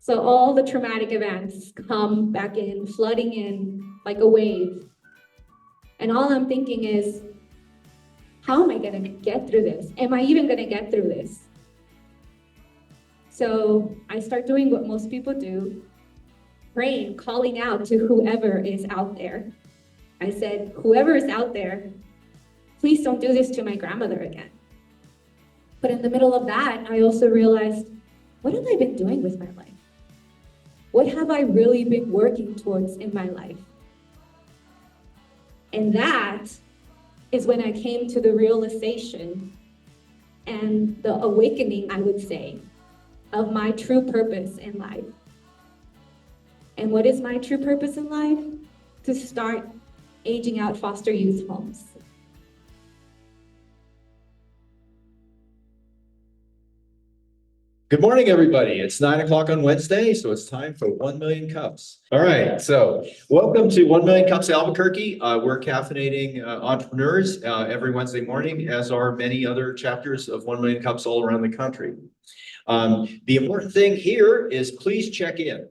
So all the traumatic events come back in, flooding in like a wave. And all I'm thinking is, how am I gonna get through this? Am I even gonna get through this? So I start doing what most people do, praying, calling out to whoever is out there. I said, whoever is out there, please don't do this to my grandmother again. But in the middle of that, I also realized, what have I been doing with my life? What have I really been working towards in my life? And that is when I came to the realization and the awakening, I would say, of my true purpose in life. And what is my true purpose in life? To start aging out foster youth homes. Good morning, everybody. It's 9 o'clock on Wednesday, so it's time for 1 Million Cups. All right, so welcome to 1 Million Cups Albuquerque. We're caffeinating entrepreneurs every Wednesday morning, as are many other chapters of 1 Million Cups all around the country. The important thing here is please check in.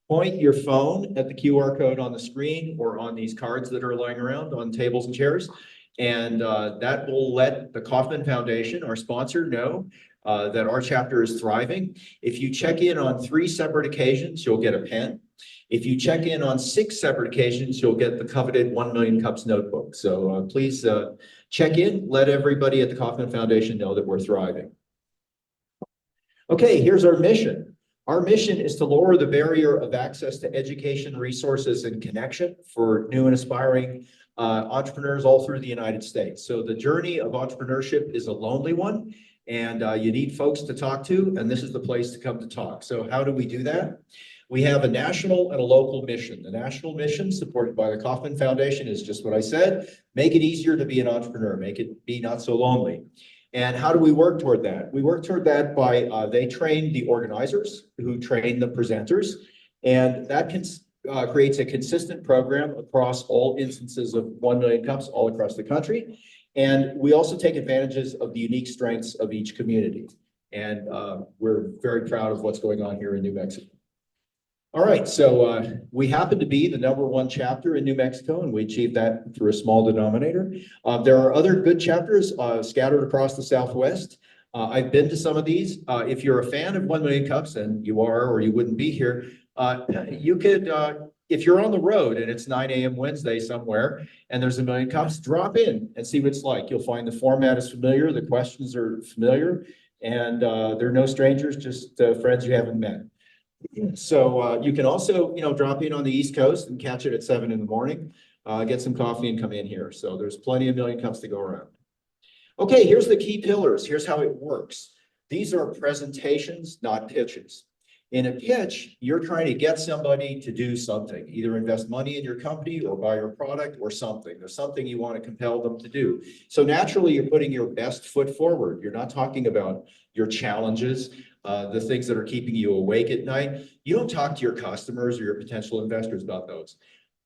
Point your phone at the QR code on the screen or on these cards that are lying around on tables and chairs, and that will let the Kauffman Foundation, our sponsor, know that our chapter is thriving. If you check in on 3 separate occasions, you'll get a pen. If you check in on 6 separate occasions, you'll get the coveted 1 Million Cups notebook. So please check in, let everybody at the Kauffman Foundation know that we're thriving. Okay, here's our mission. Our mission is to lower the barrier of access to education, resources, and connection for new and aspiring entrepreneurs all through the United States. So the journey of entrepreneurship is a lonely one, and you need folks to talk to, and this is the place to come to talk. So how do we do that? We have a national and a local mission. The national mission, supported by the Kauffman Foundation, is just what I said: make it easier to be an entrepreneur, make it be not so lonely. And how do we work toward that? We work toward that by, they train the organizers who train the presenters, and that creates a consistent program across all instances of 1 Million Cups all across the country. And we also take advantages of the unique strengths of each community. And we're very proud of what's going on here in New Mexico. All right, so we happen to be the #1 chapter in New Mexico, and we achieved that through a small denominator. There are other good chapters scattered across the Southwest. I've been to some of these. If you're a fan of 1 Million Cups, and you are, or you wouldn't be here, you could, if you're on the road and it's 9 a.m. Wednesday somewhere, and there's 1 Million Cups, drop in and see what it's like. You'll find the format is familiar, the questions are familiar, and they're no strangers, just friends you haven't met. So you can also, drop in on the East Coast and catch it at 7 in the morning, get some coffee and come in here. So there's plenty of 1 Million Cups to go around. Okay, here's the key pillars. Here's how it works. These are presentations, not pitches. In a pitch, you're trying to get somebody to do something, either invest money in your company or buy your product or something. There's something you want to compel them to do. So naturally, you're putting your best foot forward. You're not talking about your challenges, the things that are keeping you awake at night. You don't talk to your customers or your potential investors about those.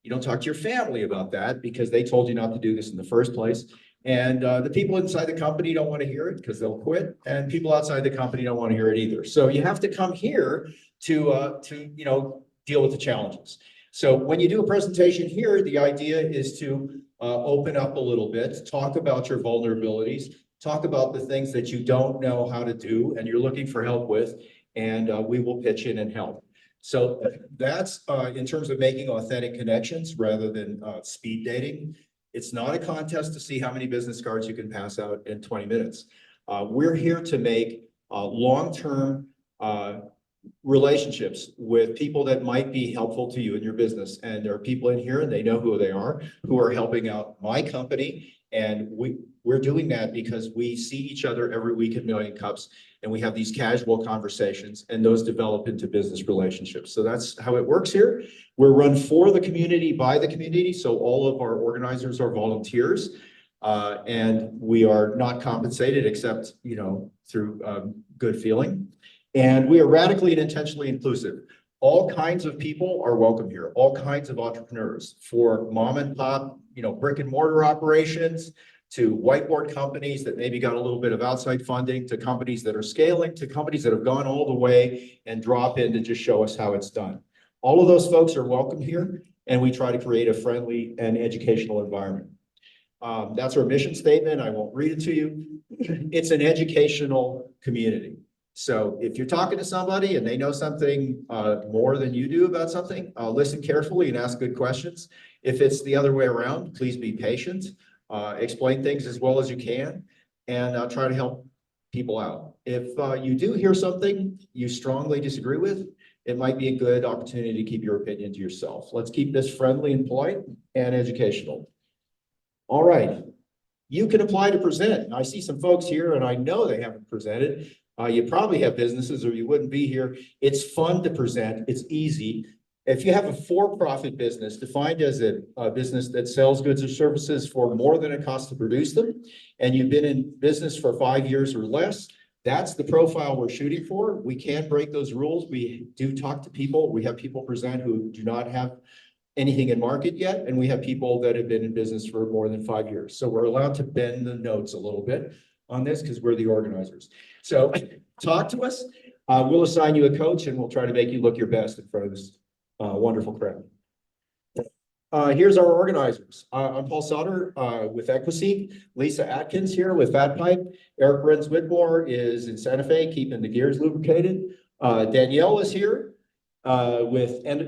You don't talk to your family about that because they told you not to do this in the first place. And the people inside the company don't want to hear it because they'll quit, and people outside the company don't want to hear it either. So you have to come here to deal with the challenges. So when you do a presentation here, the idea is to open up a little bit, talk about your vulnerabilities, talk about the things that you don't know how to do and you're looking for help with, and we will pitch in and help. So that's in terms of making authentic connections rather than speed dating. It's not a contest to see how many business cards you can pass out in 20 minutes. We're here to make long-term relationships with people that might be helpful to you in your business. And there are people in here, and they know who they are, who are helping out my company. And we're doing that because we see each other every week at Million Cups, and we have these casual conversations, and those develop into business relationships. So that's how it works here. We're run for the community, by the community. So all of our organizers are volunteers, and we are not compensated except, through good feeling. And we are radically and intentionally inclusive. All kinds of people are welcome here, all kinds of entrepreneurs, for mom and pop, brick and mortar operations, to whiteboard companies that maybe got a little bit of outside funding, to companies that are scaling, to companies that have gone all the way and drop in to just show us how it's done. All of those folks are welcome here, and we try to create a friendly and educational environment. That's our mission statement. I won't read it to you. It's an educational community. So if you're talking to somebody and they know something more than you do about something, listen carefully and ask good questions. If it's the other way around, please be patient. Explain things as well as you can, and try to help people out. If you do hear something you strongly disagree with, it might be a good opportunity to keep your opinion to yourself. Let's keep this friendly and polite and educational. All right, you can apply to present. I see some folks here and I know they haven't presented. You probably have businesses or you wouldn't be here. It's fun to present, it's easy. If you have a for-profit business defined as a business that sells goods or services for more than it costs to produce them, and you've been in business for 5 years or less, that's the profile we're shooting for. We can break those rules. We do talk to people. We have people present who do not have anything in market yet, and we have people that have been in business for more than 5 years. So we're allowed to bend the notes a little bit on this because we're the organizers. So talk to us. We'll assign you a coach and we'll try to make you look your best in front of this wonderful crowd. Here's our organizers. I'm Paul Sauter with Equiseek. Lisa Atkins here with Fat Pipe. Eric Renz Whitmore is in Santa Fe, keeping the gears lubricated. Danielle is here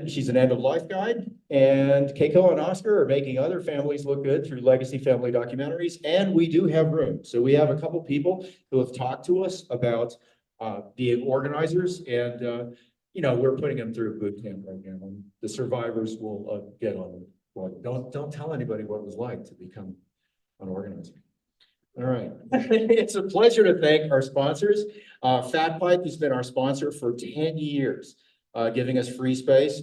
she's an end-of-life guide. And Keiko and Oscar are making other families look good through legacy family documentaries. And we do have room. So we have a couple people who have talked to us about being organizers, and we're putting them through boot camp right now. And the survivors will get on it. Well, don't tell anybody what it was like to become an organizer. All right. It's a pleasure to thank our sponsors. Fat Pipe has been our sponsor for 10 years, giving us free space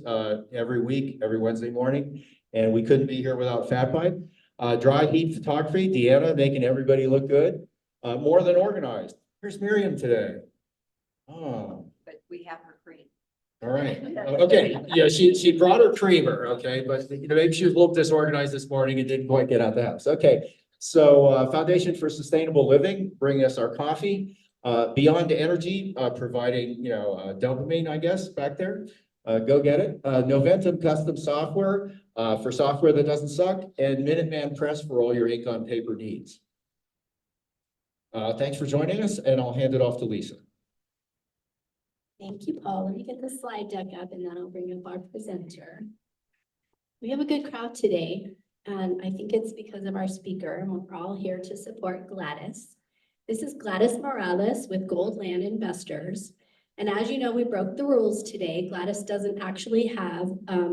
every week, every Wednesday morning. And we couldn't be here without Fat Pipe. Dry Heat Photography, Deanna making everybody look good. More Than Organized. Here's Miriam today. Oh. But we have her cream. All right. Okay. Yeah, she brought her creamer. Okay, but maybe she was a little disorganized this morning and didn't quite get out the house. Okay. So Foundation for Sustainable Living, bringing us our coffee. Beyond Energy, providing dopamine, I guess, back there. Go get it. Noventum Custom Software for software that doesn't suck, and Minuteman Press for all your ink on paper needs. Thanks for joining us, and I'll hand it off to Lisa. Thank you, Paul. Let me get the slide deck up and then I'll bring up our presenter. We have a good crowd today, and I think it's because of our speaker, and we're all here to support Gladys. This is Gladys Morales with Gold Land Investors. And as you know, we broke the rules today. Gladys doesn't actually have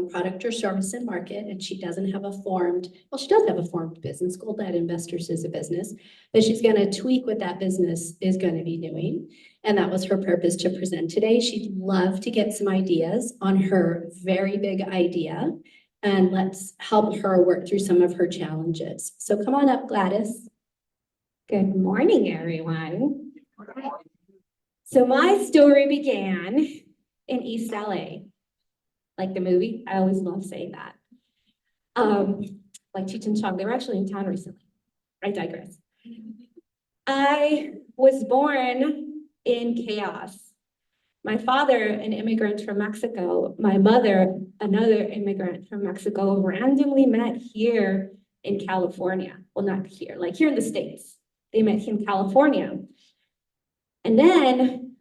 product or service in market, and she doesn't have she does have a formed business. Gold Land Investors is a business, but she's going to tweak what that business is going to be doing. And that was her purpose to present today. She'd love to get some ideas on her very big idea, and let's help her work through some of her challenges. So come on up, Gladys. Good morning, everyone. So my story began in East LA, like the movie. I always love saying that. Like Cheech and Chong, they were actually in town recently. I digress. I was born in chaos. My father, an immigrant from Mexico, my mother, another immigrant from Mexico, randomly met here in California. Well, not here, like here in the States. They met in California. And then,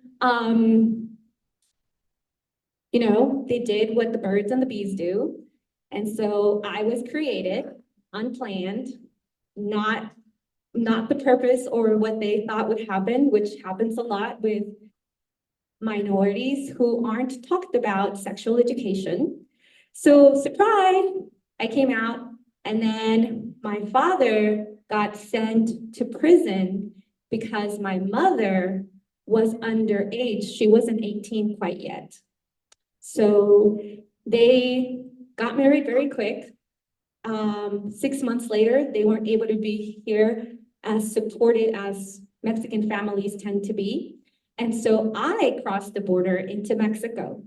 they did what the birds and the bees do. And so I was created, unplanned, not the purpose or what they thought would happen, which happens a lot with minorities who aren't talked about sexual education. So surprise, I came out, and then my father got sent to prison because my mother was underage. She wasn't 18 quite yet. So they got married very quick. 6 months later, they weren't able to be here as supported as Mexican families tend to be. And so I crossed the border into Mexico.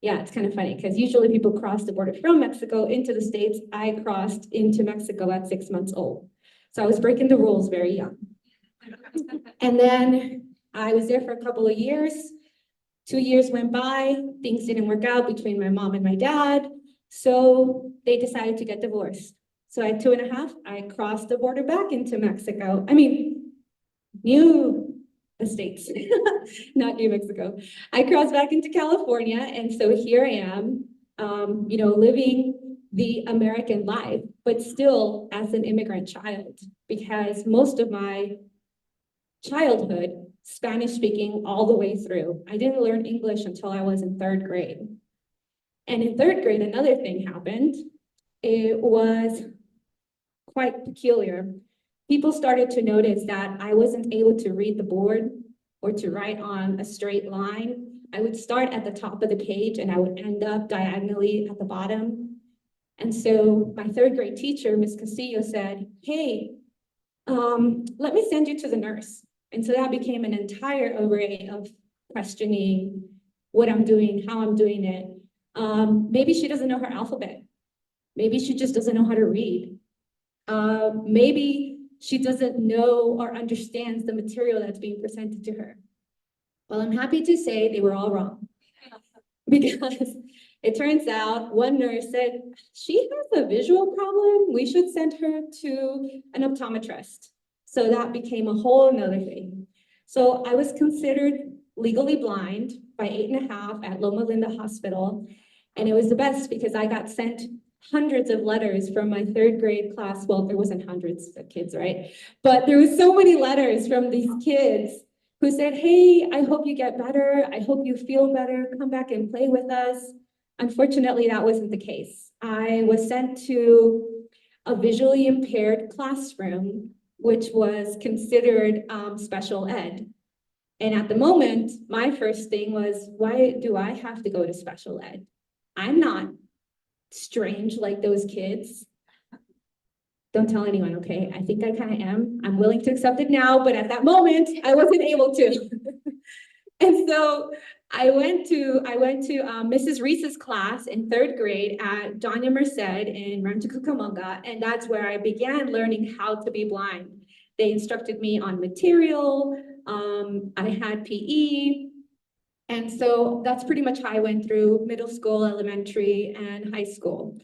Yeah, it's kind of funny because usually people cross the border from Mexico into the States. I crossed into Mexico at 6 months old. So I was breaking the rules very young. And then I was there for a couple of years. 2 years went by, things didn't work out between my mom and my dad. So they decided to get divorced. So at 2.5, I crossed the border back into Mexico. New States, not New Mexico. I crossed back into California, and so here I am, living the American life, but still as an immigrant child, because most of my childhood, Spanish speaking all the way through. I didn't learn English until I was in 3rd grade. And in 3rd grade, another thing happened. It was quite peculiar. People started to notice that I wasn't able to read the board or to write on a straight line. I would start at the top of the page and I would end up diagonally at the bottom. And so my 3rd grade teacher, Miss Castillo, said, "Hey, let me send you to the nurse." And so that became an entire array of questioning what I'm doing, how I'm doing it. Maybe she doesn't know her alphabet. Maybe she just doesn't know how to read. Maybe she doesn't know or understands the material that's being presented to her. Well, I'm happy to say they were all wrong. Because it turns out one nurse said, "She has a visual problem. We should send her to an optometrist." So that became a whole nother thing. So I was considered legally blind by 8.5 at Loma Linda Hospital. And it was the best because I got sent hundreds of letters from my 3rd grade class. Well, there wasn't hundreds of kids, right? But there was so many letters from these kids who said, "Hey, I hope you get better. I hope you feel better. Come back and play with us." Unfortunately, that wasn't the case. I was sent to a visually impaired classroom, which was considered special ed. And at the moment, my first thing was, why do I have to go to special ed? I'm not strange like those kids. Don't tell anyone, okay? I think I kind of am. I'm willing to accept it now, but at that moment, I wasn't able to. And so I went to Mrs. Reese's class in 3rd grade at Doña Merced in Rancho Cucamonga, and that's where I began learning how to be blind. They instructed me on material. I had PE. And so that's pretty much how I went through middle school, elementary, and high school.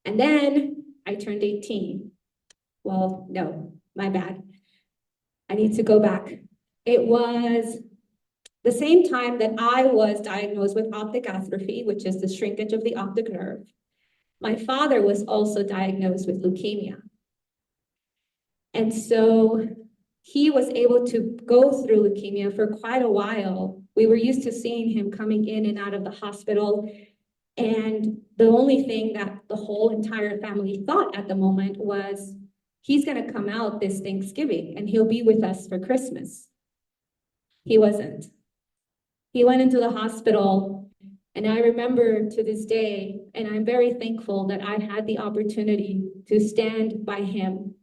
And then I turned 18. Well, no, my bad. I need to go back. It was the same time that I was diagnosed with optic atrophy, which is the shrinkage of the optic nerve. My father was also diagnosed with leukemia. And so he was able to go through leukemia for quite a while. We were used to seeing him coming in and out of the hospital. And the only thing that the whole entire family thought at the moment was, he's going to come out this Thanksgiving and he'll be with us for Christmas. He wasn't. He went into the hospital, and I remember to this day, and I'm very thankful that I had the opportunity to stand by him.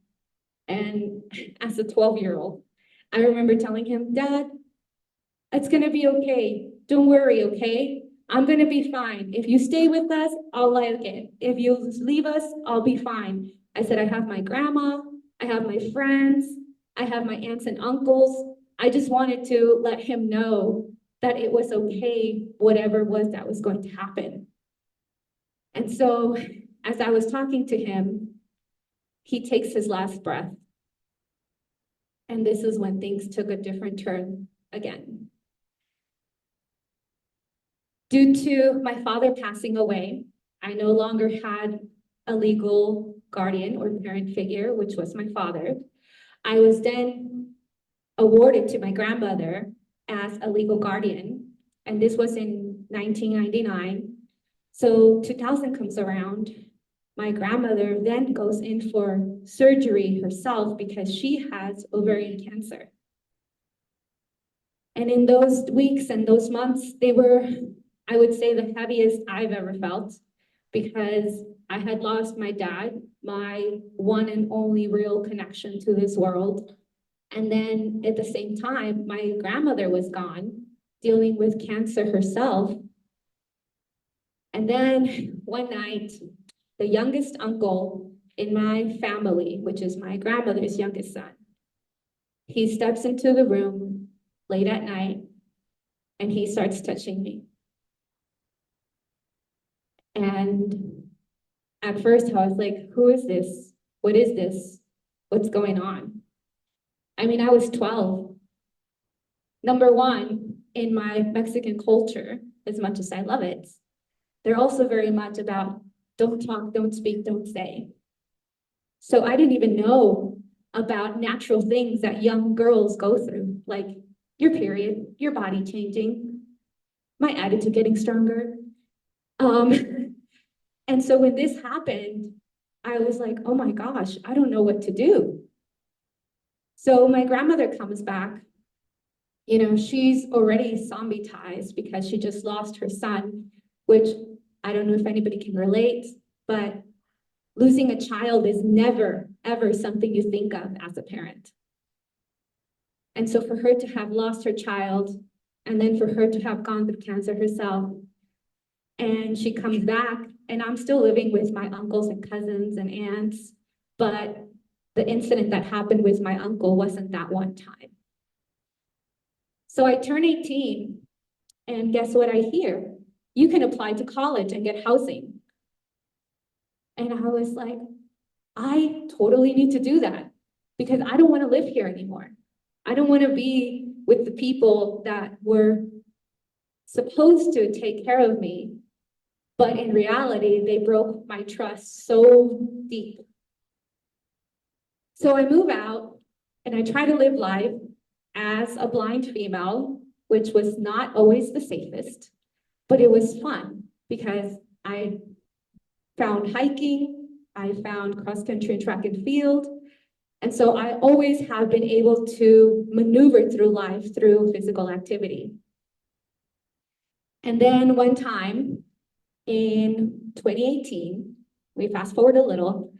And as a 12-year-old, I remember telling him, "Dad, it's gonna be okay. Don't worry, okay? I'm gonna be fine. If you stay with us, I'll like it. If you leave us, I'll be fine." I said, "I have my grandma, I have my friends, I have my aunts and uncles." I just wanted to let him know that it was okay, whatever was that was going to happen. And so as I was talking to him, he takes his last breath. And this is when things took a different turn again. Due to my father passing away, I no longer had a legal guardian or parent figure, which was my father. I was then awarded to my grandmother as a legal guardian, and this was in 1999. So 2000 comes around. My grandmother then goes in for surgery herself because she has ovarian cancer. And in those weeks and those months, they were, I would say, the heaviest I've ever felt, because I had lost my dad, my one and only real connection to this world. And then at the same time, my grandmother was gone, dealing with cancer herself. And then one night, the youngest uncle in my family, which is my grandmother's youngest son. He steps into the room late at night and he starts touching me. And at first I was like, who is this? What is this? What's going on? I mean, I was 12. Number one, in my Mexican culture, as much as I love it, they're also very much about don't talk, don't speak, don't say. So I didn't even know about natural things that young girls go through, like your period, your body changing, my attitude getting stronger. And so when this happened, I was like, oh my gosh, I don't know what to do. So my grandmother comes back. You know, she's already zombie-tized because she just lost her son, which I don't know if anybody can relate, but losing a child is never, ever something you think of as a parent. And so for her to have lost her child, and then for her to have gone through cancer herself, and she comes back, and I'm still living with my uncles and cousins and aunts, but the incident that happened with my uncle wasn't that one time. So I turn 18, and guess what I hear? You can apply to college and get housing. And I was like, I totally need to do that because I don't want to live here anymore. I don't want to be with the people that were supposed to take care of me, but in reality, they broke my trust so deep. So I move out and I try to live life as a blind female, which was not always the safest, but it was fun because I found hiking, I found cross-country and track and field. And so I always have been able to maneuver through life through physical activity. And then one time in 2018, we fast forward a little,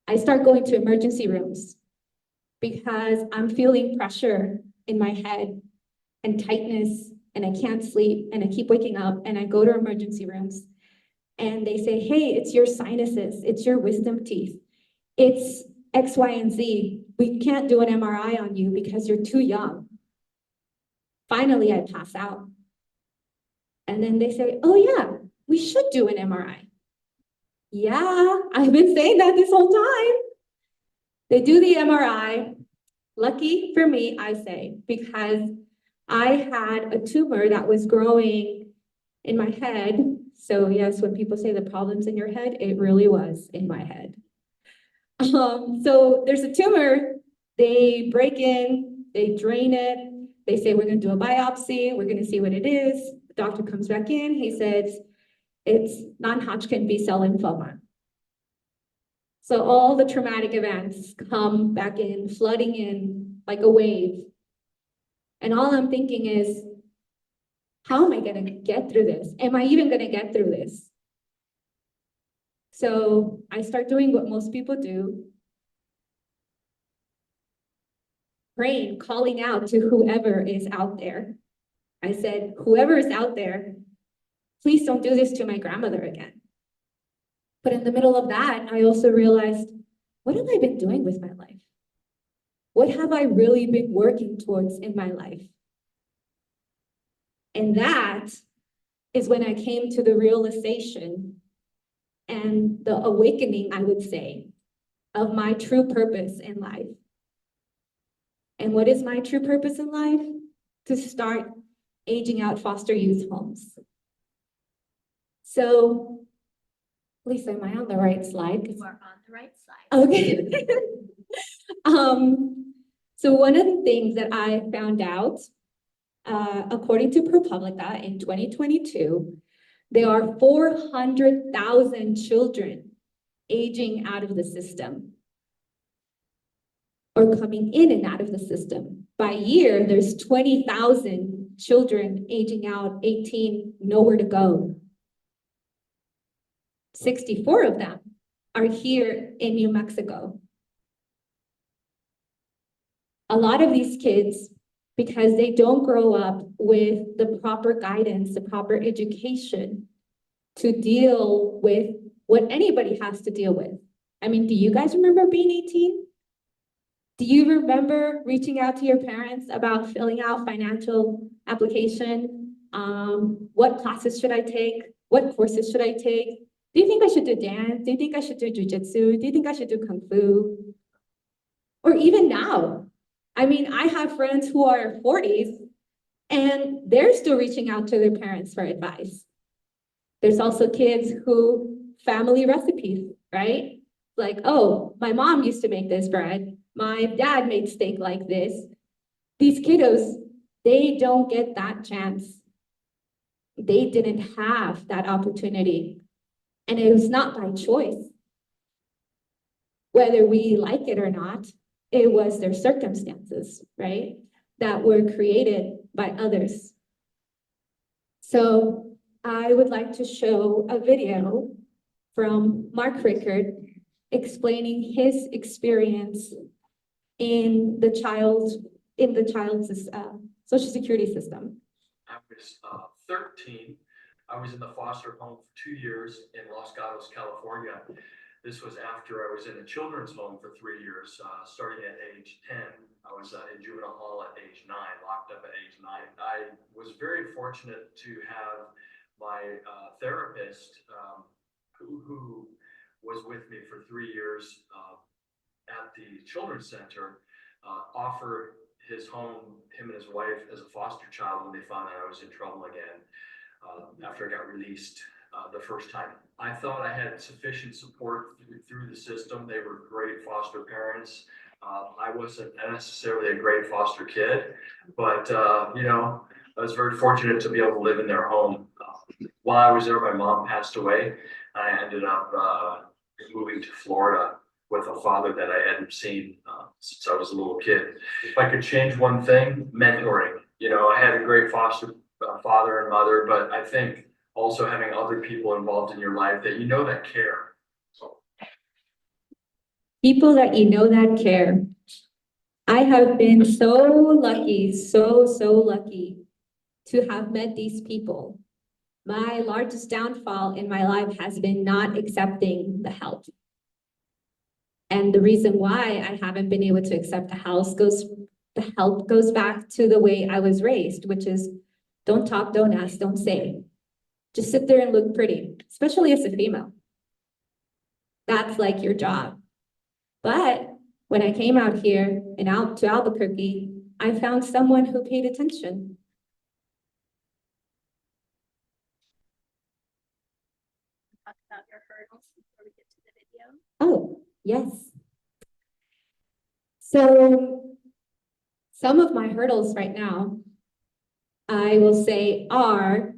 I start going to emergency rooms because I'm feeling pressure in my head and tightness, and I can't sleep, and I keep waking up, and I go to emergency rooms, and they say, hey, it's your sinuses, it's your wisdom teeth, it's X, Y, and Z. We can't do an MRI on you because you're too young. Finally, I pass out. And then they say, oh yeah, we should do an MRI. Yeah, I've been saying that this whole time. They do the MRI. Lucky for me, I say, because I had a tumor that was growing in my head. So yes, when people say the problem's in your head, it really was in my head. So there's a tumor, they break in, they drain it, they say, we're gonna do a biopsy, we're gonna see what it is. The doctor comes back in, he says, it's non-Hodgkin B-cell lymphoma. So all the traumatic events come back in, flooding in like a wave. And all I'm thinking is, how am I gonna get through this? Am I even gonna get through this? So I start doing what most people do, praying, calling out to whoever is out there. I said, whoever is out there, please don't do this to my grandmother again. But in the middle of that, I also realized, what have I been doing with my life? What have I really been working towards in my life? And that is when I came to the realization and the awakening, I would say, of my true purpose in life. And what is my true purpose in life? To start aging out foster youth homes. So, Lisa, am I on the right slide? You are on the right slide. Okay. So one of the things that I found out, according to ProPublica in 2022, there are 400,000 children aging out of the system or coming in and out of the system. By year, there's 20,000 children aging out, 18, nowhere to go. 64 of them are here in New Mexico. A lot of these kids, because they don't grow up with the proper guidance, the proper education to deal with what anybody has to deal with, I mean, do you guys remember being 18? Do you remember reaching out to your parents about filling out financial application? What classes should I take? What courses should I take? Do you think I should do dance? Do you think I should do jujitsu? Do you think I should do kung fu? Or even now, I mean, I have friends who are 40s and they're still reaching out to their parents for advice. There's also kids who family recipes, right? Like, oh, my mom used to make this bread. My dad made steak like this. These kiddos, they don't get that chance. They didn't have that opportunity. And it was not by choice. Whether we like it or not, it was their circumstances, right? That were created by others. So I would like to show a video from Mark Rickard explaining his experience in the child's social security system. I was 13. I was in the foster home for 2 years in Los Gatos, California. This was after I was in a children's home for 3 years, starting at age 10. I was in juvenile hall at age 9, locked up at age 9. I was very fortunate to have my therapist who was with me for 3 years at the children's center offer his home, him and his wife, as a foster child when they found out I was in trouble again after I got released the first time. I thought I had sufficient support through the system. They were great foster parents. I wasn't necessarily a great foster kid, but you know, I was very fortunate to be able to live in their home. While I was there, my mom passed away. I ended up moving to Florida with a father that I hadn't seen since I was a little kid. If I could change one thing, mentoring. You know, I had a great foster father and mother, but I think also having other people involved in your life that you know that care. So. People that you know that care. I have been so lucky, so lucky to have met these people. My largest downfall in my life has been not accepting the help. And the reason why I haven't been able to accept the help goes back to the way I was raised, which is don't talk, don't ask, don't say. Just sit there and look pretty, especially as a female. That's like your job. But when I came out here and out to Albuquerque, I found someone who paid attention. Talk about your hurdles before we get to the video. Oh, yes. So some of my hurdles right now, I will say, are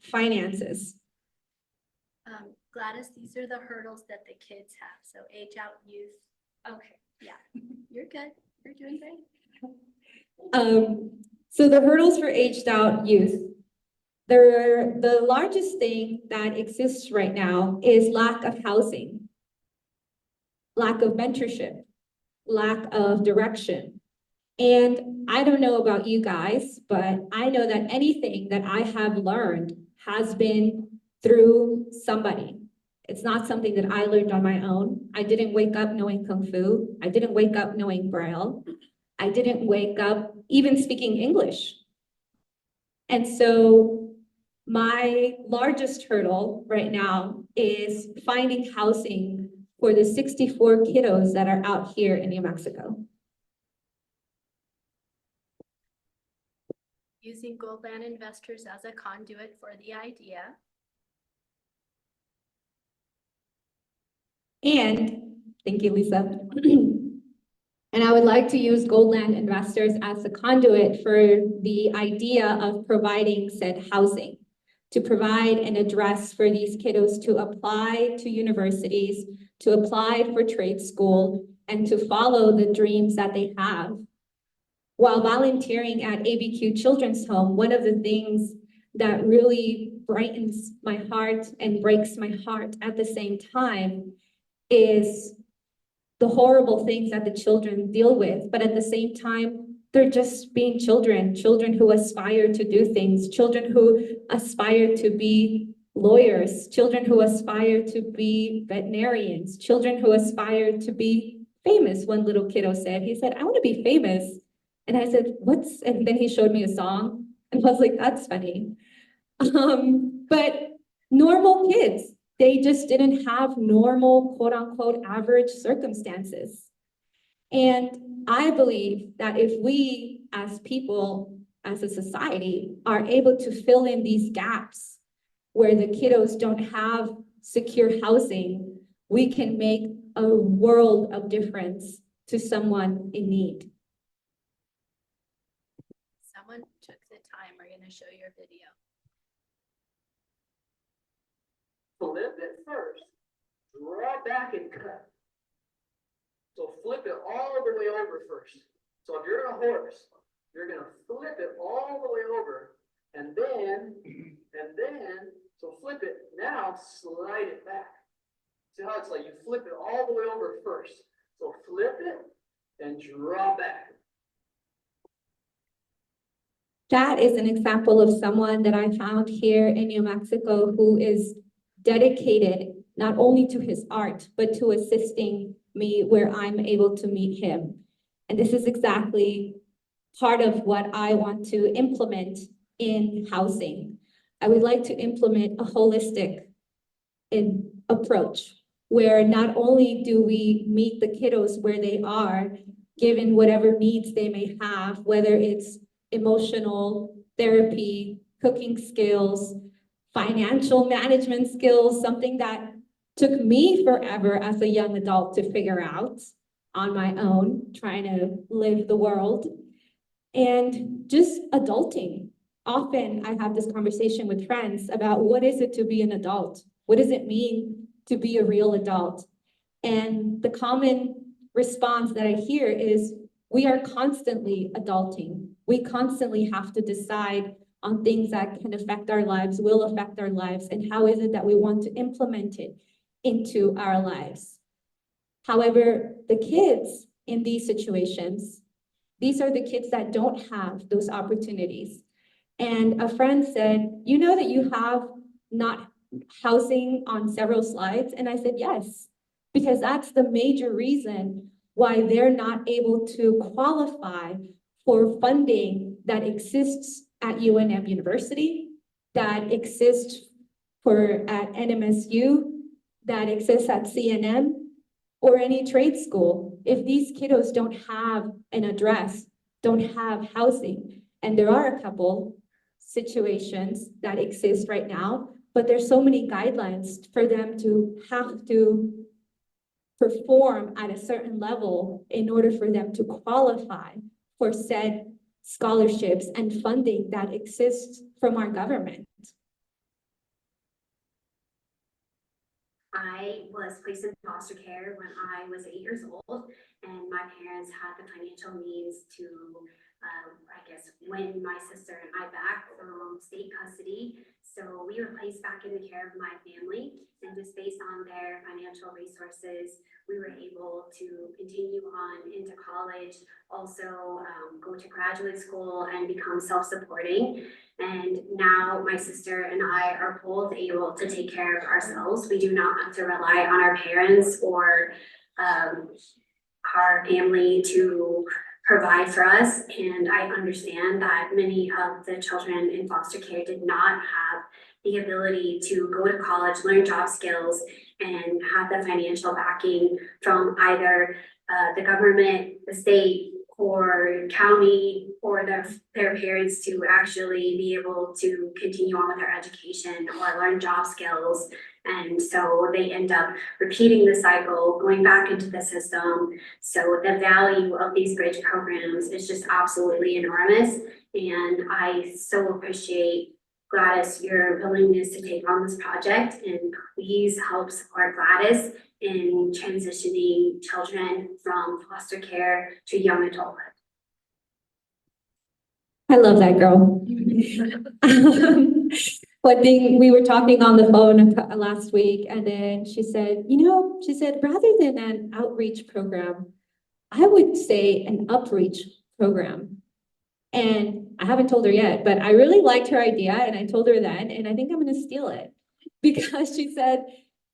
finances. Gladys, these are the hurdles that the kids have. So age out youth. Okay, yeah, you're good. You're doing great. So the hurdles for aged out youth. The largest thing that exists right now is lack of housing, lack of mentorship, lack of direction. And I don't know about you guys, but I know that anything that I have learned has been through somebody. It's not something that I learned on my own. I didn't wake up knowing Kung Fu. I didn't wake up knowing Braille. I didn't wake up even speaking English. And so my largest hurdle right now is finding housing for the 64 kiddos that are out here in New Mexico. Using Goldland investors as a conduit for the idea. And thank you, Lisa. And I would like to use Goldland investors as a conduit for the idea of providing said housing, to provide an address for these kiddos to apply to universities, to apply for trade school, and to follow the dreams that they have. While volunteering at ABQ Children's Home, one of the things that really brightens my heart and breaks my heart at the same time is the horrible things that the children deal with, but at the same time, they're just being children who aspire to do things, children who aspire to be lawyers, children who aspire to be veterinarians, children who aspire to be famous. One little kiddo said, he said, I want to be famous. And I said, what's, and then he showed me a song and I was like, that's funny. But normal kids, they just didn't have normal, quote unquote, average circumstances. And I believe that if we as people, as a society, are able to fill in these gaps where the kiddos don't have secure housing, we can make a world of difference to someone in need. Someone took the time. We're going to show your video. Flip it first, draw back and cut. So flip it all the way over first. So if you're on a horse, you're gonna flip it all the way over and then, so flip it, now slide it back. See how it's like you flip it all the way over first. So flip it and draw back. That is an example of someone that I found here in New Mexico who is dedicated not only to his art, but to assisting me where I'm able to meet him. And this is exactly part of what I want to implement in housing. I would like to implement a holistic approach where not only do we meet the kiddos where they are, given whatever needs they may have, whether it's emotional therapy, cooking skills, financial management skills, something that took me forever as a young adult to figure out on my own, trying to live the world, and just adulting. Often I have this conversation with friends about what is it to be an adult? What does it mean to be a real adult? And the common response that I hear is, we are constantly adulting. We constantly have to decide on things that can affect our lives, will affect our lives, and how is it that we want to implement it into our lives. However, the kids in these situations, these are the kids that don't have those opportunities. And a friend said, you know that you have not housing on several slides? And I said, yes, because that's the major reason why they're not able to qualify for funding that exists at UNM University, that exists at NMSU, that exists at CNM, or any trade school. If these kiddos don't have an address, don't have housing, and there are a couple situations that exist right now, but there's so many guidelines for them to have to perform at a certain level in order for them to qualify for said scholarships and funding that exists from our government. I was placed in foster care when I was 8 years old, and my parents had the financial means to, I guess, win my sister and I back from state custody. So we were placed back in the care of my family, and just based on their financial resources, we were able to continue on into college, also go to graduate school and become self-supporting. And now my sister and I are both able to take care of ourselves. We do not have to rely on our parents or our family to provide for us. And I understand that many of the children in foster care did not have the ability to go to college, learn job skills, and have the financial backing from either the government, the state, or county, or their parents to actually be able to continue on with their education or learn job skills. And so they end up repeating the cycle, going back into the system. So the value of these bridge programs is just absolutely enormous. And I so appreciate, Gladys, your willingness to take on this project, and please help support Gladys in transitioning children from foster care to young adulthood. I love that girl. One thing, we were talking on the phone last week, and then she said, rather than an outreach program, I would say an upreach program. And I haven't told her yet, but I really liked her idea, and I told her then, and I think I'm going to steal it. because she said,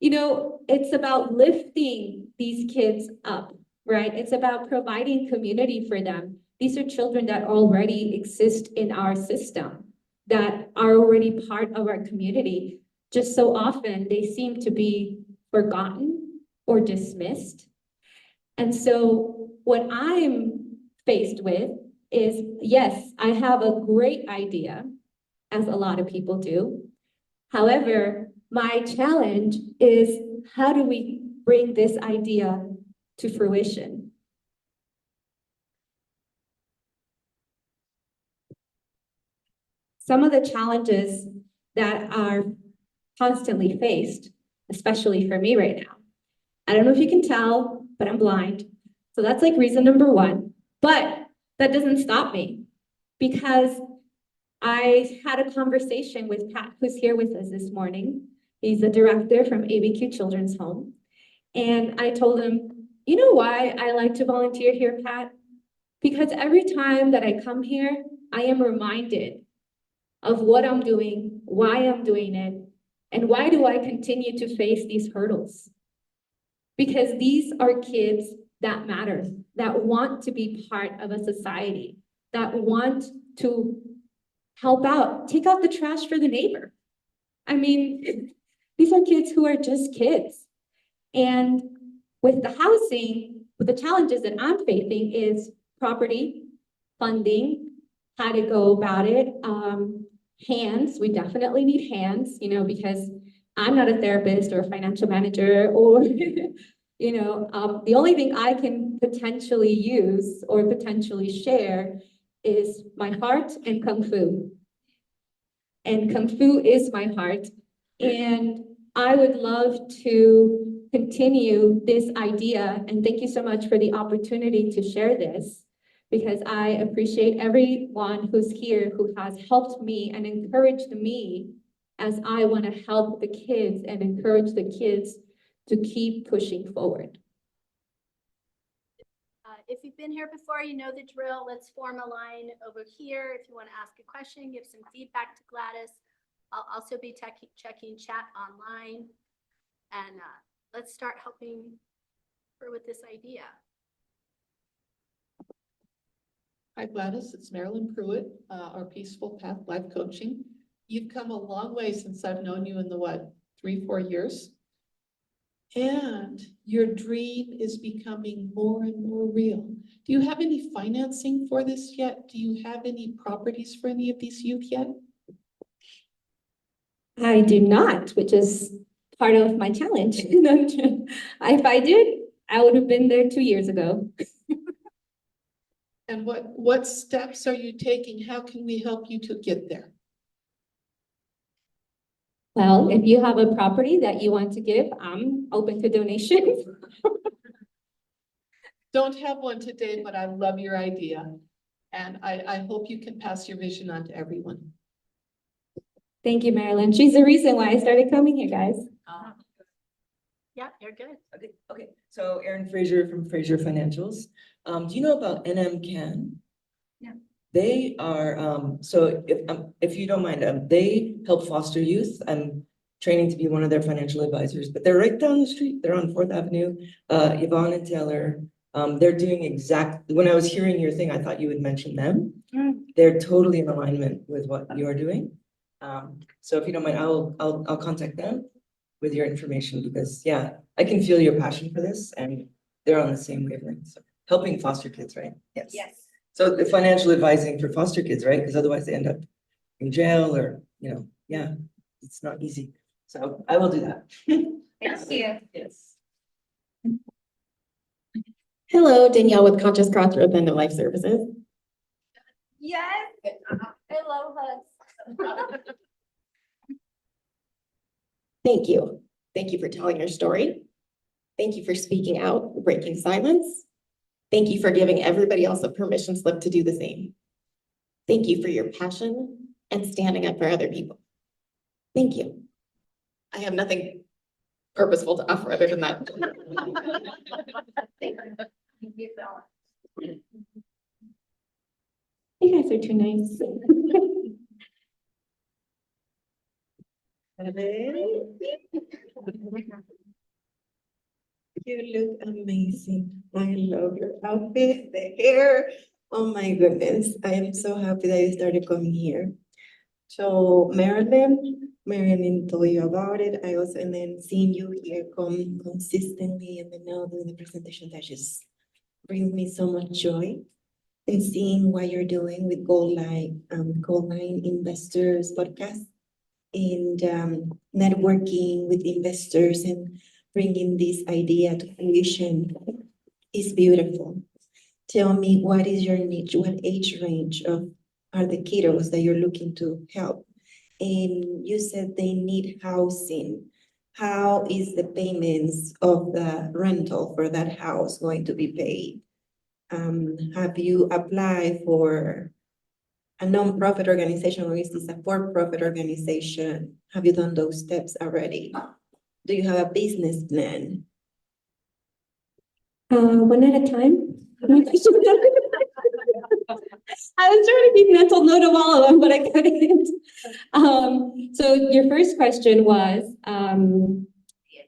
you know, it's about lifting these kids up, right? It's about providing community for them. These are children that already exist in our system, that are already part of our community. Just so often they seem to be forgotten or dismissed. And so what I'm faced with is, yes, I have a great idea, as a lot of people do. However, my challenge is, how do we bring this idea to fruition? Some of the challenges that are constantly faced, especially for me right now. I don't know if you can tell, but I'm blind. So that's like reason number one. But that doesn't stop me, because I had a conversation with Pat, who's here with us this morning. He's the director from ABQ Children's Home. And I told him, you know why I like to volunteer here, Pat? Because every time that I come here, I am reminded of what I'm doing, why I'm doing it, and why do I continue to face these hurdles? Because these are kids that matter, that want to be part of a society, that want to help out, take out the trash for the neighbor. I mean, these are kids who are just kids. And with the housing, with the challenges that I'm facing is property, funding, how to go about it, hands. We definitely need hands, you know, because I'm not a therapist or a financial manager or, you know, the only thing I can potentially use or potentially share is my heart and Kung Fu. And Kung Fu is my heart. And I would love to continue this idea. And thank you so much for the opportunity to share this, because I appreciate everyone who's here who has helped me and encouraged me as I want to help the kids and encourage the kids to keep pushing forward. If you've been here before, you know the drill. Let's form a line over here. If you want to ask a question, give some feedback to Gladys. I'll also be checking chat online. And let's start helping her with this idea. Hi Gladys, it's Marilyn Pruitt, our Peaceful Path Life Coaching. You've come a long way since I've known you in the 3-4 years? And your dream is becoming more and more real. Do you have any financing for this yet? Do you have any properties for any of these youth yet? I do not, which is part of my challenge. If I did, I would have been there 2 years ago. And what steps are you taking? How can we help you to get there? Well, if you have a property that you want to give, I'm open to donations. Don't have one today, but I love your idea. And I hope you can pass your vision on to everyone. Thank you, Marilyn. She's the reason why I started coming here, guys. Yeah, you're good. Okay. So Erin Fraser from Fraser Financials. Do you know about NMCAN? Yeah. They are, so if you don't mind, they help foster youth. I'm training to be one of their financial advisors, but they're right down the street. They're on 4th Avenue. Yvonne and Taylor, they're doing when I was hearing your thing, I thought you would mention them. They're totally in alignment with what you're doing. So if you don't mind, I'll contact them with your information, because yeah, I can feel your passion for this and they're on the same wavelength. So helping foster kids, right? Yes. Yes. So the financial advising for foster kids, right? Because otherwise they end up in jail or, yeah, it's not easy. So I will do that. Thank you. Yes. Hello, Danielle with Conscious Crossroads End of Life Services. Yes. I love hugs. Thank you. Thank you for telling your story. Thank you for speaking out, breaking silence. Thank you for giving everybody else a permission slip to do the same. Thank you for your passion and standing up for other people. Thank you. I have nothing purposeful to offer other than that. You guys are too nice. You look amazing. I love your outfit, the hair. Oh my goodness. I am so happy that you started coming here. So Marilyn told you about it. I also, and then seeing you here come consistently and then now doing the presentation, that just brings me so much joy. And seeing what you're doing with Gold Line Investors podcast and networking with investors and bringing this idea to fruition is beautiful. Tell me, what is your niche? What age range of are the kiddos that you're looking to help? And you said they need housing. How is the payments of the rental for that house going to be paid? Have you applied for a nonprofit organization, or is this a for-profit organization? Have you done those steps already? Do you have a business plan? One at a time. I was trying to keep mental note of all of them, but I couldn't. So your first question was,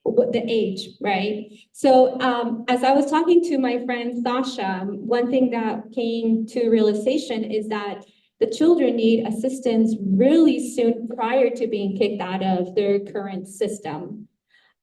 what the age, right? So, as I was talking to my friend Sasha, one thing that came to realization is that the children need assistance really soon prior to being kicked out of their current system.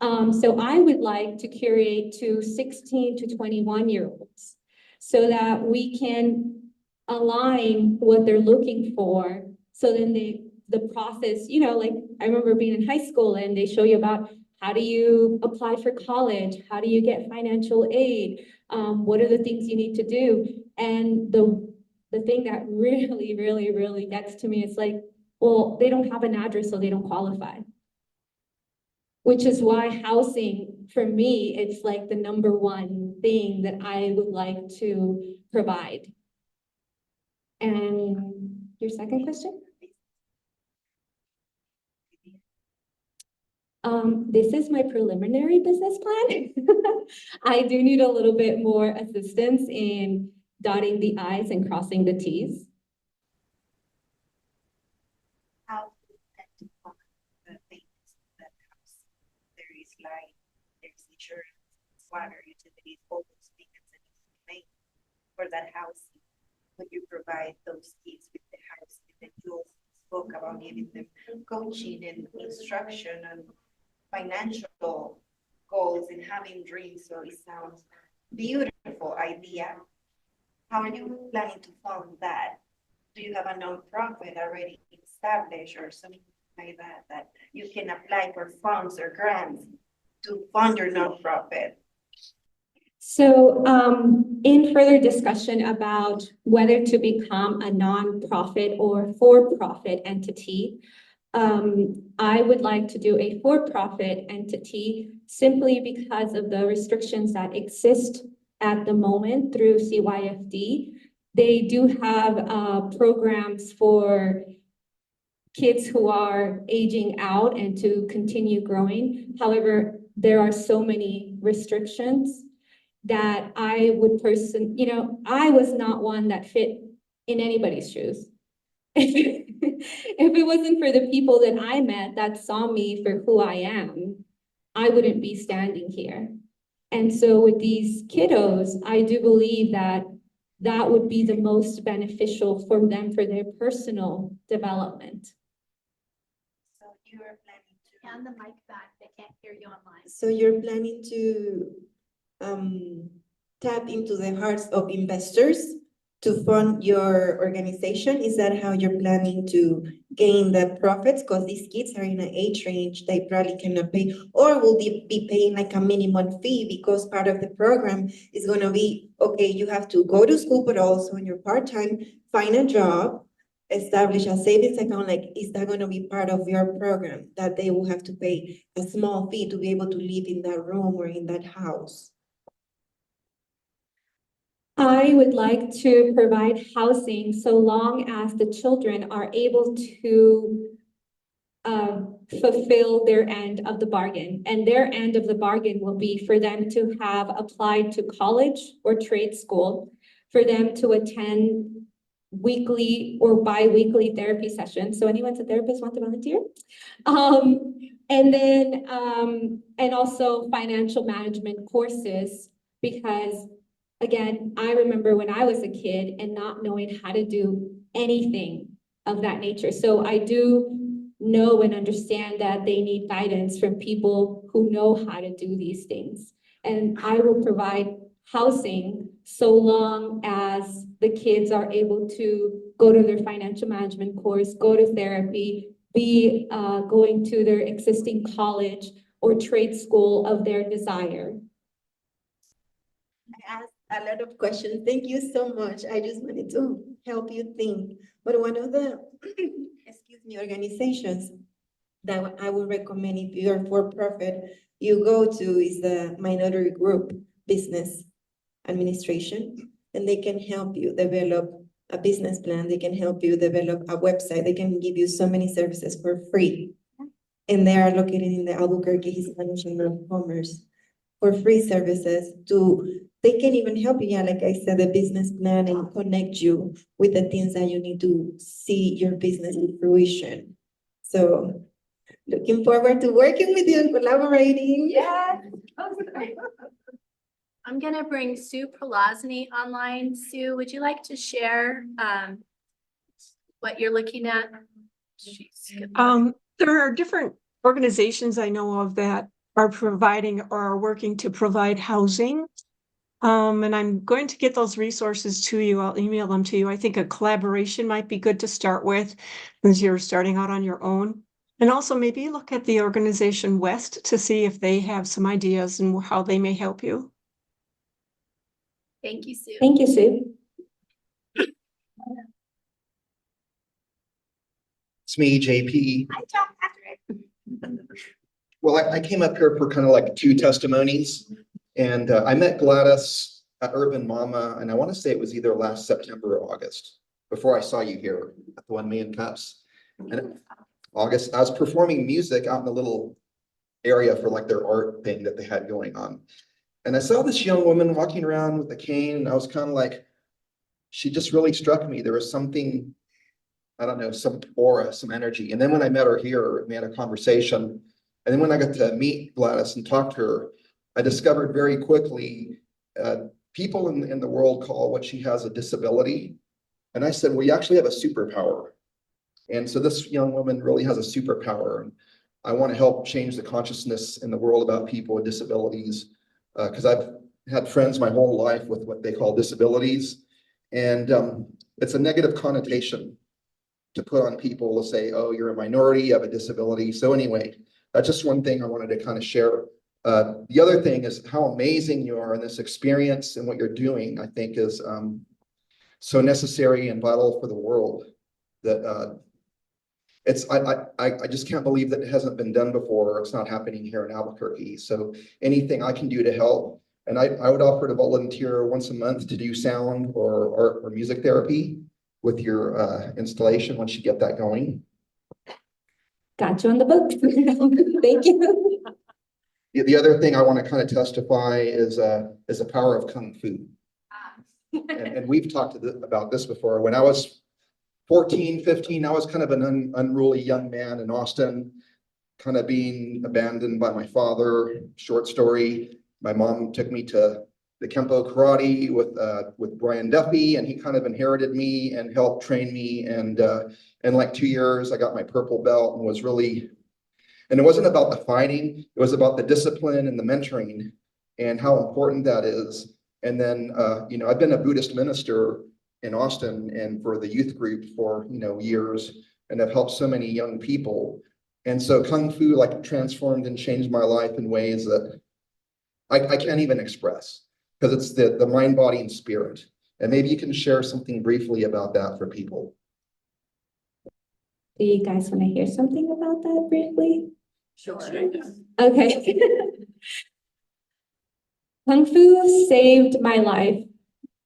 So I would like to curate to 16 to 21-year-olds so that we can align what they're looking for. So then the process, like I remember being in high school and they show you about how do you apply for college? How do you get financial aid? What are the things you need to do? And the thing that really, really, really gets to me is like, well, they don't have an address, so they don't qualify. Which is why housing, for me, it's like the number one thing that I would like to provide. And your second question? This is my preliminary business plan. I do need a little bit more assistance in dotting the i's and crossing the t's. How to identify the things that house? There is light, there's insurance, water, utilities, all those payments that need to be made for that house. Would you provide those kids with the house? And you also spoke about giving them coaching and instruction and financial goals and having dreams. So it sounds beautiful idea. How are you planning to fund that? Do you have a nonprofit already established or something like that, that you can apply for funds or grants to fund your nonprofit? So in further discussion about whether to become a nonprofit or for-profit entity, I would like to do a for-profit entity simply because of the restrictions that exist at the moment through CYFD. They do have programs for kids who are aging out and to continue growing. However, there are so many restrictions that I would I was not one that fit in anybody's shoes. If it wasn't for the people that I met that saw me for who I am, I wouldn't be standing here. And so with these kiddos, I do believe that that would be the most beneficial for them for their personal development. So you are planning to. Hand the mic back, they can't hear you online. So you're planning to tap into the hearts of investors to fund your organization? Is that how you're planning to gain the profits? Because these kids are in an age range they probably cannot pay, or will be paying like a minimum fee because part of the program is going to be, okay, you have to go to school, but also in your part-time, find a job, establish a savings account. Like, is that going to be part of your program that they will have to pay a small fee to be able to live in that room or in that house? I would like to provide housing so long as the children are able to fulfill their end of the bargain. And their end of the bargain will be for them to have applied to college or trade school, for them to attend weekly or bi-weekly therapy sessions. So anyone's a therapist want to volunteer? And then, and also financial management courses, because again, I remember when I was a kid and not knowing how to do anything of that nature. So I do know and understand that they need guidance from people who know how to do these things. And I will provide housing so long as the kids are able to go to their financial management course, go to therapy, be going to their existing college or trade school of their desire. I asked a lot of questions. Thank you so much. I just wanted to help you think. But one of the, excuse me, organizations that I would recommend if you're for profit, you go to is the Minority Group Business Administration, and they can help you develop a business plan. They can help you develop a website. They can give you so many services for free. And they are located in the Albuquerque Hispanic Chamber of Commerce for free services they can even help you, yeah, like I said, the business plan and connect you with the things that you need to see your business in fruition. So looking forward to working with you and collaborating. Yeah. I'm gonna bring Sue Prolazny online. Sue, would you like to share what you're looking at? There are different organizations I know of that are providing or are working to provide housing. And I'm going to get those resources to you. I'll email them to you. I think a collaboration might be good to start with as you're starting out on your own. And also maybe look at the organization West to see if they have some ideas and how they may help you. Thank you, Sue. Thank you, Sue. It's me, JP. Hi, John Patrick. Well, I came up here for kind of like two testimonies, and I met Gladys at Urban Mama, and I want to say it was either last September or August, before I saw you here at the 1 Million Cups. And August, I was performing music out in a little area for like their art thing that they had going on. And I saw this young woman walking around with a cane, and I was kind of like, she just really struck me. There was something, I don't know, some aura, some energy. And then when I met her here, we had a conversation. And then when I got to meet Gladys and talk to her, I discovered very quickly, people in the world call what she has a disability. And I said, well, you actually have a superpower. And so this young woman really has a superpower. And I want to help change the consciousness in the world about people with disabilities. Because I've had friends my whole life with what they call disabilities. And it's a negative connotation to put on people to say, oh, you're a minority, you have a disability. So anyway, that's just one thing I wanted to kind of share. The other thing is how amazing you are in this experience, and what you're doing, I think, is so necessary and vital for the world that I just can't believe that it hasn't been done before, or it's not happening here in Albuquerque. So anything I can do to help, and I would offer to volunteer once a month to do sound or art or music therapy with your installation once you get that going. Got you on the book. Thank you. The other thing I want to kind of testify is the power of Kung Fu. And we've talked about this before. When I was 14, 15, I was kind of an unruly young man in Austin, kind of being abandoned by my father. Short story, my mom took me to the Kempo karate with Brian Duffy, and he kind of inherited me and helped train me. And in like 2 years, I got my purple belt and was really, and it wasn't about the fighting, it was about the discipline and the mentoring and how important that is. And then, I've been a Buddhist minister in Austin and for the youth group for, years, and I've helped so many young people. And so Kung Fu like transformed and changed my life in ways that I can't even express, because it's the mind, body, and spirit. And maybe you can share something briefly about that for people. Do you guys want to hear something about that briefly? Sure. Okay. Kung Fu saved my life.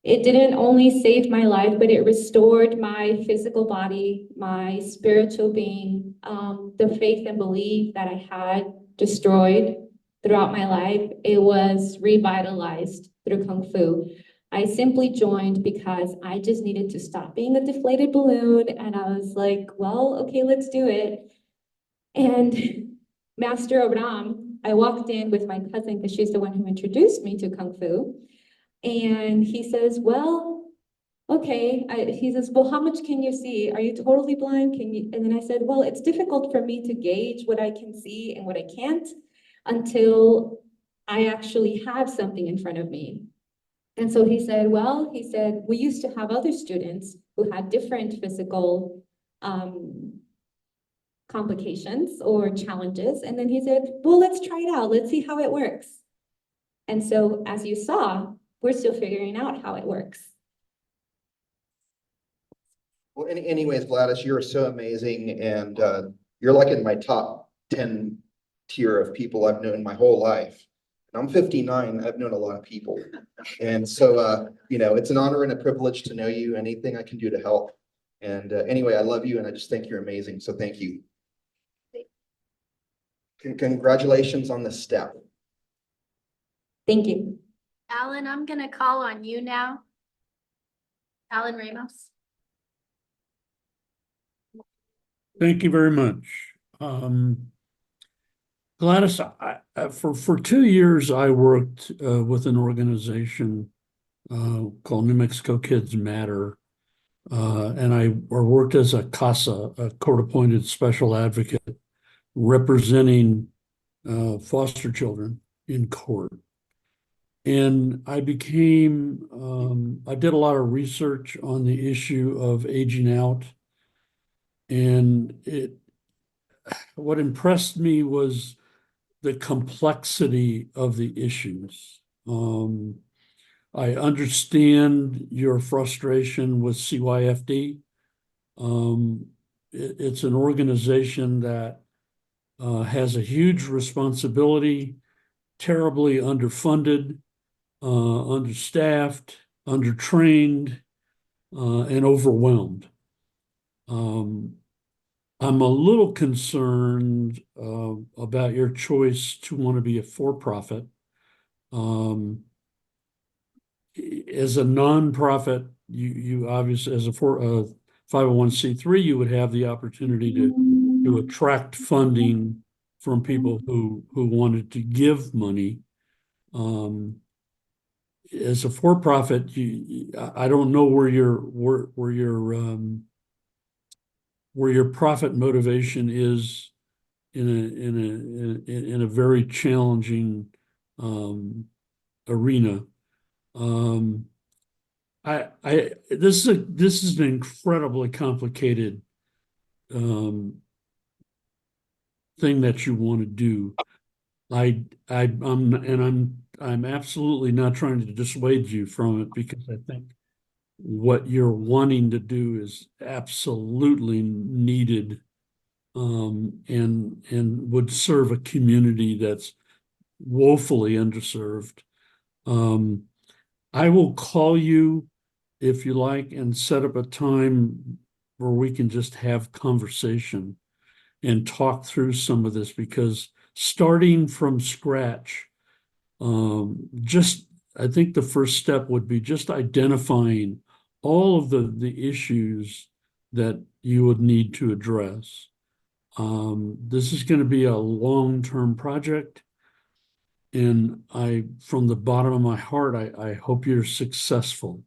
It didn't only save my life, but it restored my physical body, my spiritual being, the faith and belief that I had destroyed throughout my life. It was revitalized through Kung Fu. I simply joined because I just needed to stop being a deflated balloon. And I was like, well, okay, let's do it. And Master Abraham, I walked in with my cousin because she's the one who introduced me to Kung Fu. And he says, well, okay. He says, well, how much can you see? Are you totally blind? Can you? And then I said, well, it's difficult for me to gauge what I can see and what I can't until I actually have something in front of me. And so he said, well, he said, we used to have other students who had different physical complications or challenges. And then he said, well, let's try it out. Let's see how it works. And so as you saw, we're still figuring out how it works. Well, anyways, Gladys, you're so amazing, and you're like in my top 10 tier of people I've known my whole life. And I'm 59, I've known a lot of people. And so, you know, it's an honor and a privilege to know you, anything I can do to help. And anyway, I love you, and I just think you're amazing, so thank you. Congratulations on this step. Thank you. Alan, I'm gonna call on you now. Alan Ramos. Thank you very much. Gladys, for 2 years, I worked with an organization called New Mexico Kids Matter. And I worked as a CASA, a court-appointed special advocate, representing foster children in court. And I I did a lot of research on the issue of aging out. And what impressed me was the complexity of the issues. I understand your frustration with CYFD. It's an organization that has a huge responsibility, terribly underfunded, understaffed, undertrained, and overwhelmed. I'm a little concerned about your choice to want to be a for-profit. As a nonprofit, you obviously, as a 501c3, you would have the opportunity to attract funding from people who wanted to give money. As a for-profit, I don't know where your profit motivation is in a very challenging arena. This is an incredibly complicated thing that you want to do. I'm absolutely not trying to dissuade you from it, because I think what you're wanting to do is absolutely needed, and would serve a community that's woefully underserved. I will call you if you like and set up a time where we can just have conversation and talk through some of this, because starting from scratch, I think the first step would be just identifying all of the issues that you would need to address. This is going to be a long-term project. And from the bottom of my heart, I hope you're successful.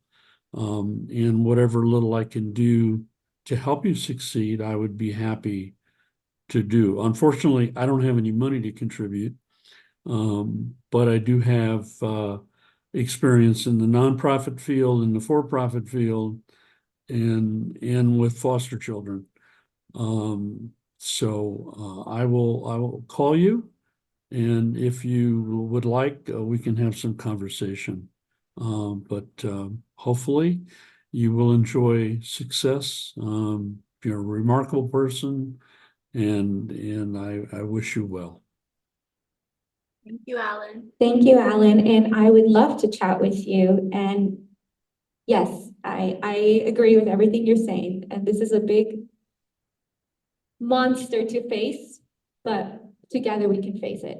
And whatever little I can do to help you succeed, I would be happy to do. Unfortunately, I don't have any money to contribute, but I do have experience in the nonprofit field, in the for-profit field, and with foster children. So I will call you. And if you would like, we can have some conversation. But hopefully you will enjoy success. You're a remarkable person, and I wish you well. Thank you, Alan. Thank you, Alan. And I would love to chat with you. And yes, I agree with everything you're saying. And this is a big monster to face, but together we can face it.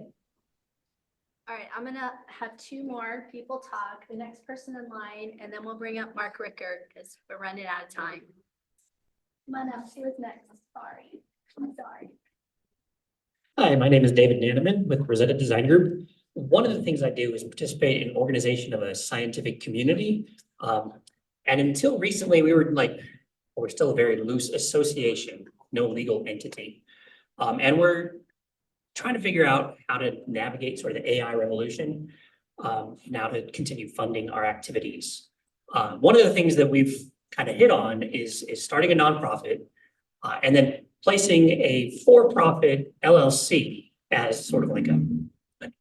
All right, I'm gonna have two more people talk, the next person in line, and then we'll bring up Mark Rickard because we're running out of time. Come on up, who is next? Sorry, I'm sorry. Hi, my name is David Naneman with Rosetta Design Group. One of the things I do is participate in organization of a scientific community. And until recently, we're still a very loose association, no legal entity. And we're trying to figure out how to navigate sort of the AI revolution, now to continue funding our activities. One of the things that we've kind of hit on is starting a nonprofit, and then placing a for-profit LLC as sort of like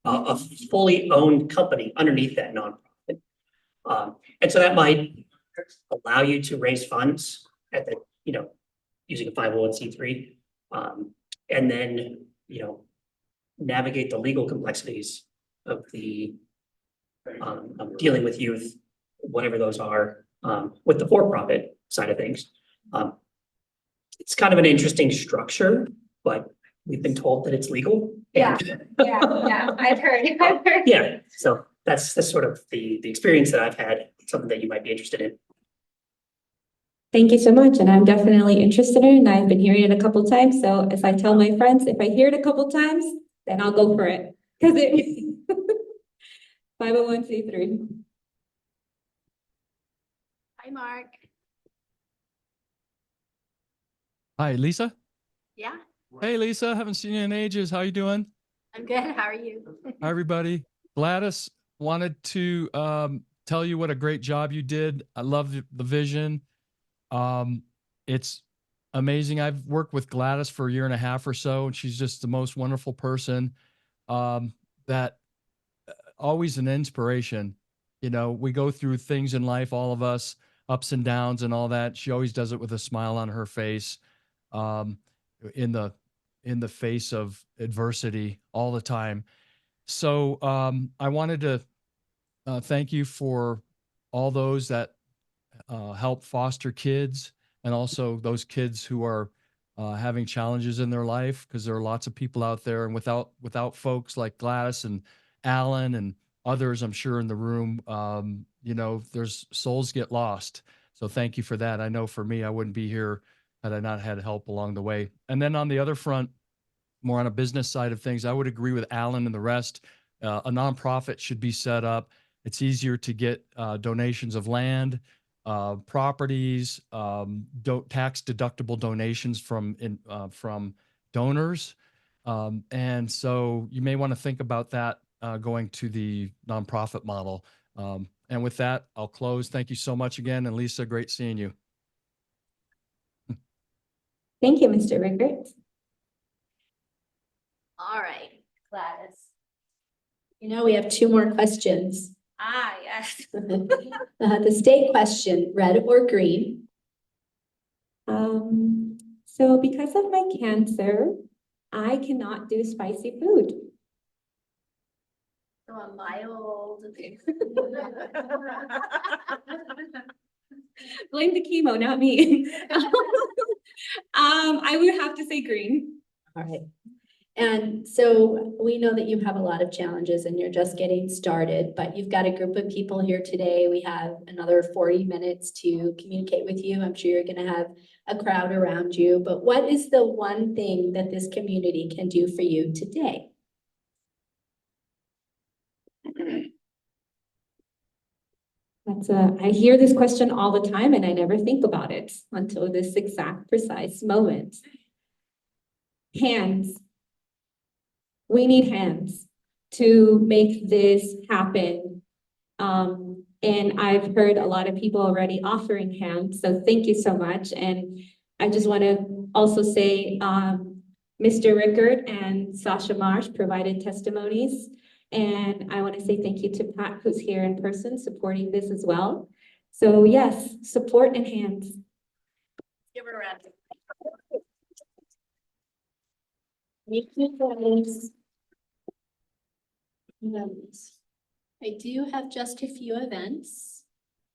a fully owned company underneath that nonprofit. And so that might allow you to raise funds at the, using a 501c3, and then, navigate the legal complexities of the dealing with youth, whatever those are, with the for-profit side of things. It's kind of an interesting structure, but we've been told that it's legal. Yeah, I've heard. Yeah, so that's sort of the experience that I've had, something that you might be interested in. Thank you so much, and I'm definitely interested in it. I've been hearing it a couple times, so as I tell my friends, if I hear it a couple times, then I'll go for it. Because it 501c3. Hi, Mark. Hi, Lisa. Yeah, Hey, Lisa. Haven't seen you in ages. How you doing? I'm good. How are you? Hi, everybody. Gladys wanted to tell you what a great job you did. I love the vision. It's amazing. I've worked with Gladys for a year and a half or so, and she's just the most wonderful person. That always an inspiration. We go through things in life, all of us, ups and downs and all that. She always does it with a smile on her face, in the face of adversity all the time. So I wanted to thank you for all those that help foster kids, and also those kids who are having challenges in their life, because there are lots of people out there, and without folks like Gladys and Alan and others, I'm sure in the room, there's souls get lost. So thank you for that. I know for me, I wouldn't be here had I not had help along the way. And then on the other front, more on a business side of things, I would agree with Alan and the rest. A nonprofit should be set up. It's easier to get donations of land, properties, tax deductible donations from donors. And so you may want to think about that going to the nonprofit model. And with that, I'll close. Thank you so much again. And Lisa, great seeing you. Thank you, Mr. Rickert. All right, Gladys. We have two more questions. Yes. The state question, red or green? So because of my cancer, I cannot do spicy food. So a mild. Blame the chemo, not me. I would have to say green. All right. And so we know that you have a lot of challenges and you're just getting started, but you've got a group of people here today. We have another 40 minutes to communicate with you. I'm sure you're going to have a crowd around you, but what is the one thing that this community can do for you today? I hear this question all the time and I never think about it until this exact precise moment. Hands. We need hands to make this happen. And I've heard a lot of people already offering hands, so thank you so much. And I just want to also say, Mr. Rickert and Sasha Marsh provided testimonies. And I want to say thank you to Pat, who's here in person supporting this as well. So yes, support and hands. Give her a round. I do have just a few events.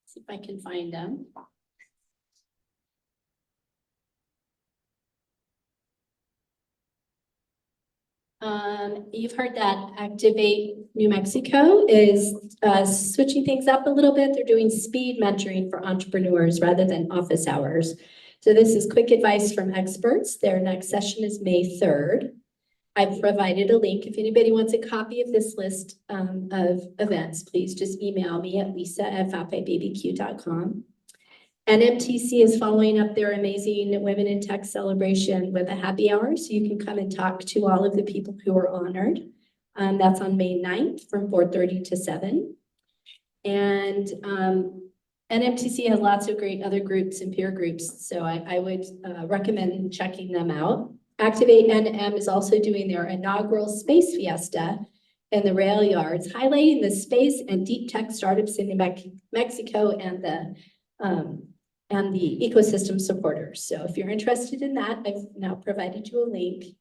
See if I can find them. You've heard that Activate New Mexico is switching things up a little bit. They're doing speed mentoring for entrepreneurs rather than office hours. So this is quick advice from experts. Their next session is May 3rd. I've provided a link. If anybody wants a copy of this list of events, please just email me at lisa@fatbybbq.com. NMTC is following up their amazing Women in Tech celebration with a happy hour, so you can come and talk to all of the people who are honored. That's on May 9th from 4:30 to 7. And NMTC has lots of great other groups and peer groups, so I would recommend checking them out. Activate NM is also doing their inaugural Space Fiesta in the rail yards, highlighting the space and deep tech startups in New Mexico and the ecosystem supporters. So if you're interested in that, I've now provided you a link.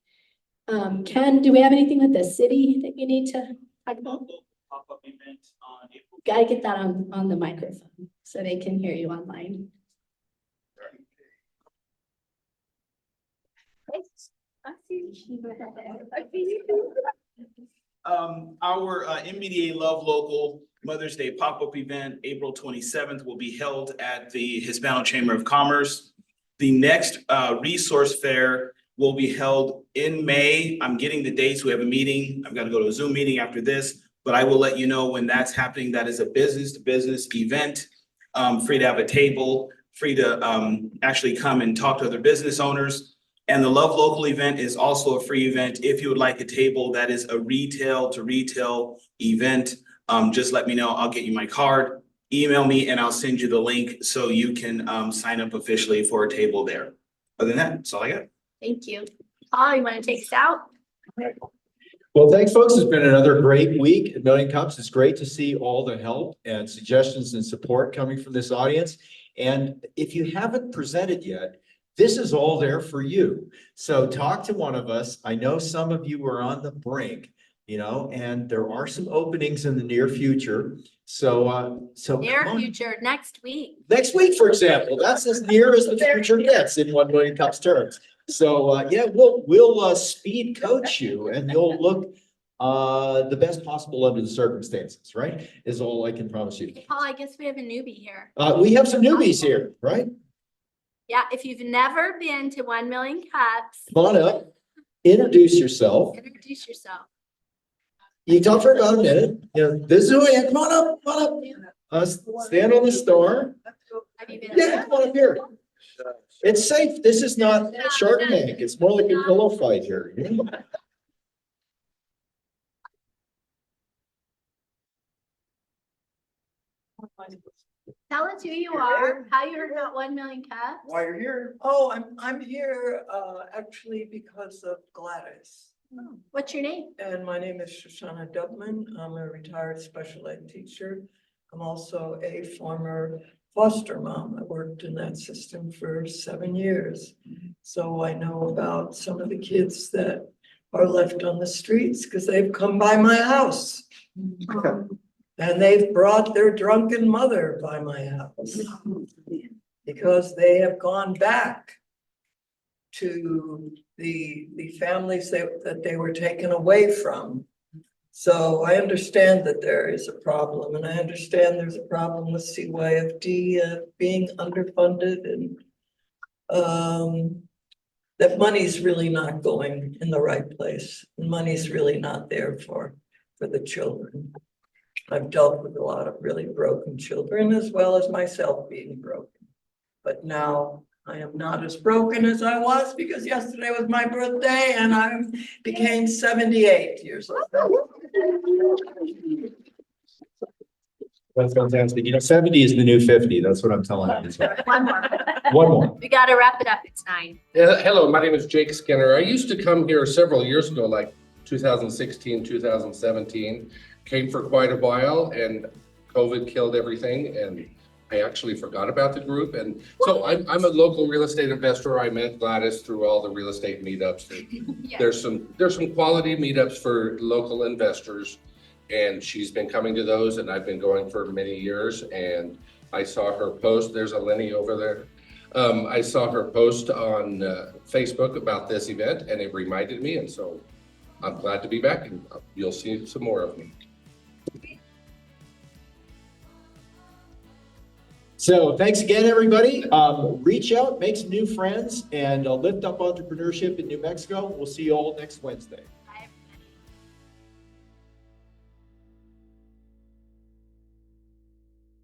Ken, do we have anything with the city that you need to talk about? Pop-up event on April. Gotta get that on the microphone so they can hear you online. Our MBDA Love Local Mother's Day pop-up event, April 27th, will be held at the Hispano Chamber of Commerce. The next resource fair will be held in May. I'm getting the dates. We have a meeting. I've got to go to a Zoom meeting after this, but I will let you know when that's happening. That is a business-to-business event. Free to have a table, free to actually come and talk to other business owners. And the Love Local event is also a free event. If you would like a table, that is a retail to retail event. Just let me know. I'll get you my card. Email me and I'll send you the link so you can sign up officially for a table there. Other than that, that's all I got. Thank you. Paul, you want to take us out? Well, thanks, folks. It's been another great week at Million Cups. It's great to see all the help and suggestions and support coming from this audience. And if you haven't presented yet, this is all there for you. So talk to one of us. I know some of you are on the brink, and there are some openings in the near future. So Near future, next week. Next week, for example, that's as near as the future gets in 1 Million Cups terms. So we'll speed coach you and you'll look the best possible under the circumstances, right? Is all I can promise you. Paul, I guess we have a newbie here. We have some newbies here, right? Yeah, if you've never been to 1 Million Cups. Come on up, introduce yourself. Introduce yourself. You can talk for about a minute. This is who I am. Come on up. Stand on the star. Have you been? Yeah, come on up here. It's safe. This is not Shark Tank. It's more like a pillow fight here. Tell us who you are, how you heard about 1 Million Cups. Why you're here? Oh, I'm here actually because of Gladys. What's your name? And my name is Shoshana Dubman. I'm a retired special ed teacher. I'm also a former foster mom. I worked in that system for 7 years. So I know about some of the kids that are left on the streets because they've come by my house. And they've brought their drunken mother by my house because they have gone back to the families that they were taken away from. So I understand that there is a problem, and I understand there's a problem with CYFD being underfunded, and that money's really not going in the right place. Money's really not there for the children. I've dealt with a lot of really broken children as well as myself being broken. But now I am not as broken as I was because yesterday was my birthday and I became 78 years old. That's fantastic. 70 is the new 50. That's what I'm telling you. One more. One more. We got to wrap it up. It's 9. Yeah, hello, my name is Jake Skinner. I used to come here several years ago, like 2016, 2017. Came for quite a while and COVID killed everything and I actually forgot about the group. And so I'm a local real estate investor. I met Gladys through all the real estate meetups. Yeah. There's some quality meetups for local investors and she's been coming to those and I've been going for many years. And I saw her post, there's a Lenny over there. I saw her post on Facebook about this event and it reminded me. And so I'm glad to be back and you'll see some more of me. So thanks again, everybody. Reach out, make some new friends, and lift up entrepreneurship in New Mexico. We'll see you all next Wednesday.